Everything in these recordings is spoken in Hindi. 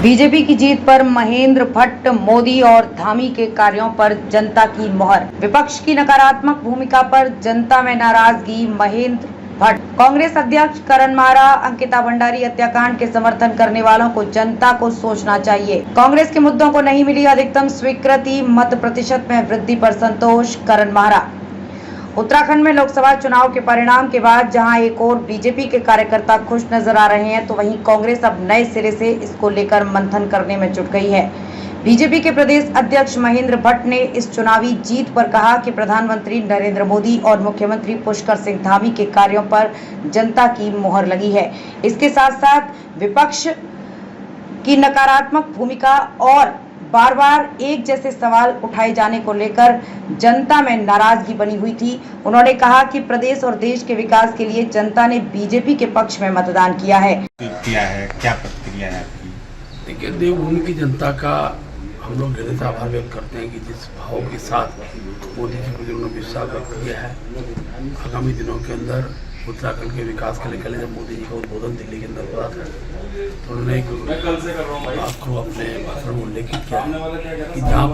बीजेपी की जीत पर महेंद्र भट्ट, मोदी और धामी के कार्यों पर जनता की मोहर। विपक्ष की नकारात्मक भूमिका पर जनता में नाराजगी। महेंद्र भट्ट। कांग्रेस अध्यक्ष करण मारा, अंकिता भंडारी हत्याकांड के समर्थन करने वालों को जनता को सोचना चाहिए। कांग्रेस के मुद्दों को नहीं मिली अधिकतम स्वीकृति, मत प्रतिशत में वृद्धि पर संतोष। करण मारा। उत्तराखंड में लोकसभा चुनाव के परिणाम के बाद जहां एक और बीजेपी के कार्यकर्ता खुश नजर आ रहे हैं, तो वहीं कांग्रेस अब नए सिरे से इसको लेकर मंथन करने में जुट गई है। बीजेपी के प्रदेश अध्यक्ष महेंद्र भट्ट ने इस चुनावी जीत पर कहा कि प्रधानमंत्री नरेंद्र मोदी और मुख्यमंत्री पुष्कर सिंह धामी के कार्यों पर जनता की मोहर लगी है। इसके साथ साथ विपक्ष की नकारात्मक भूमिका और बार बार एक जैसे सवाल उठाए जाने को लेकर जनता में नाराजगी बनी हुई थी। उन्होंने कहा कि प्रदेश और देश के विकास के लिए जनता ने बीजेपी के पक्ष में मतदान किया है। क्या प्रतिक्रिया है आपकी? देखिए, देवभूमि की जनता का हम लोग हृदय से आभार व्यक्त करते हैं कि जिस भाव के साथ मोदी जी को उन्होंने विश्वास व्यक्त किया है। आगामी दिनों के अंदर उत्तराखंड के विकास के लिए जब मोदी जी का उद्बोधन दिल्ली के अंदर हुआ था, तो उन्होंने एक बात को अपने भाषण में उल्लेखित किया कि जहाँ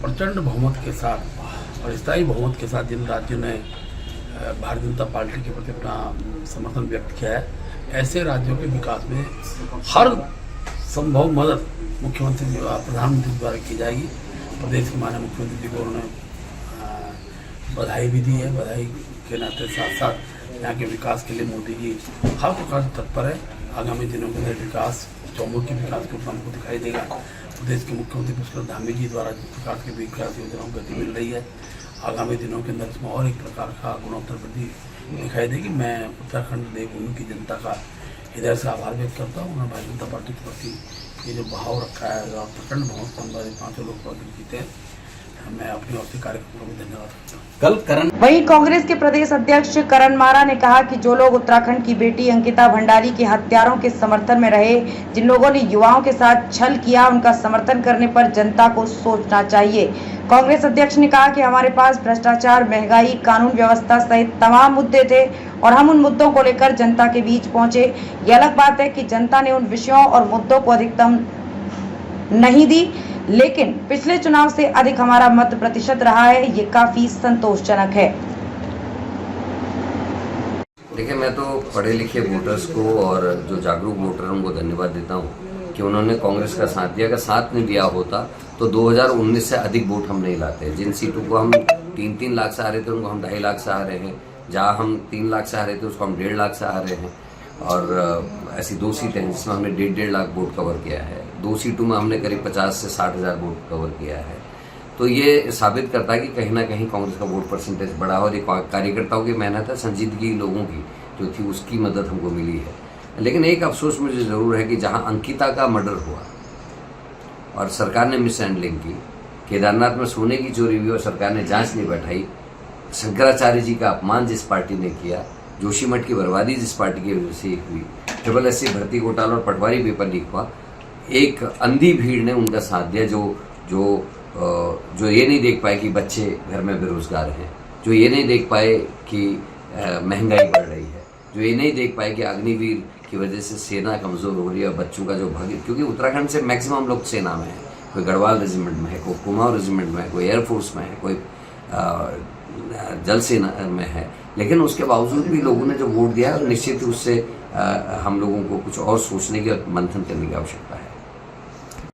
प्रचंड बहुमत के साथ और स्थायी बहुमत के साथ जिन राज्यों ने भारतीय जनता पार्टी के प्रति अपना समर्थन व्यक्त किया है, ऐसे राज्यों के विकास में हर संभव मदद मुख्यमंत्री प्रधानमंत्री द्वारा की जाएगी। प्रदेश के माननीय मुख्यमंत्री जी को उन्होंने बधाई भी दी है। बधाई के नाते साथ साथ यहाँ के विकास के लिए मोदी जी हर प्रकार से तत्पर है। आगामी दिनों के अंदर विकास, चौमुखी विकास के रूप में हमको दिखाई देगा। प्रदेश के मुख्यमंत्री पुष्कर धामी जी द्वारा जिस प्रकार की विकास योजनाओं को गति मिल रही है, आगामी दिनों के अंदर इसमें और एक प्रकार का गुणोत्तर वृद्धि दिखाई देगी। मैं उत्तराखंड देवभूमि की जनता का हृदय से आभार व्यक्त करता हूँ। उन्होंने भारतीय जनता पार्टी के प्रति ये जो भाव रखा है और प्रचंड बहुत संवादी 5 लोग प्रति जीते हैं, मैं अपनी ओर से कार्यक्रम को धन्यवाद करता हूँ। वहीं कांग्रेस के प्रदेश अध्यक्ष करण मारा ने कहा कि जो लोग उत्तराखंड की बेटी अंकिता भंडारी के हत्यारों के समर्थन में रहे, जिन लोगों ने युवाओं के साथ छल किया, उनका समर्थन करने पर जनता को सोचना चाहिए। कांग्रेस अध्यक्ष ने कहा कि हमारे पास भ्रष्टाचार, महंगाई, कानून व्यवस्था सहित तमाम मुद्दे थे और हम उन मुद्दों को लेकर जनता के बीच पहुंचे। ये अलग बात है कि जनता ने उन विषयों और मुद्दों को अधिकतम नहीं दी, लेकिन पिछले चुनाव से अधिक हमारा मत प्रतिशत रहा है। ये काफी संतोषजनक है। देखिए, मैं तो पढ़े लिखे वोटर्स को और जो जागरूक वोटर हैं उनको धन्यवाद देता हूँ कि उन्होंने कांग्रेस का साथ दिया। अगर साथ नहीं दिया होता तो 2019 से अधिक वोट हम नहीं लाते। जिन सीटों को हम 3-3 लाख से आ रहे थे, उनको हम 2.5 लाख से आ रहे हैं। जहाँ हम 3 लाख से आ रहे थे, उसको हम 1.5 लाख से आ रहे हैं। और ऐसी 2 सीटें हैं जिसमें हमने 1.5 लाख वोट कवर किया है। 2 सीटों में हमने करीब 50 से 60 हज़ार वोट कवर किया है। तो ये साबित करता है कि कहीं ना कहीं कांग्रेस का वोट परसेंटेज बढ़ा और ये कार्यकर्ताओं की मेहनत है, संजीदगी लोगों की जो थी उसकी मदद हमको मिली है। लेकिन एक अफसोस मुझे ज़रूर है कि जहाँ अंकिता का मर्डर हुआ और सरकार ने मिस हैंडलिंग की, केदारनाथ में सोने की चोरी हुई और सरकार ने जाँच नहीं बैठाई, शंकराचार्य जी का अपमान जिस पार्टी ने किया, जोशीमठ की बर्बादी जिस पार्टी की वजह से हुई, SSC भर्ती घोटाला और पटवारी पेपर लीक हुआ, एक अंधी भीड़ ने उनका साथ दिया जो ये नहीं देख पाए कि बच्चे घर में बेरोजगार हैं, जो ये नहीं देख पाए कि महंगाई बढ़ रही है, जो ये नहीं देख पाए कि अग्निवीर की वजह से सेना कमज़ोर हो रही है और बच्चों का जो भाग्य, क्योंकि उत्तराखंड से मैक्सिमम लोग सेना में है, कोई गढ़वाल रेजिमेंट में है, कोई कुमाऊं रेजिमेंट में है, कोई एयरफोर्स में है, कोई जल सेना में है। लेकिन उसके बावजूद भी लोगों ने जो वोट दिया है, निश्चित रूप से हम लोगों को कुछ और सोचने की और मंथन करने की आवश्यकता है।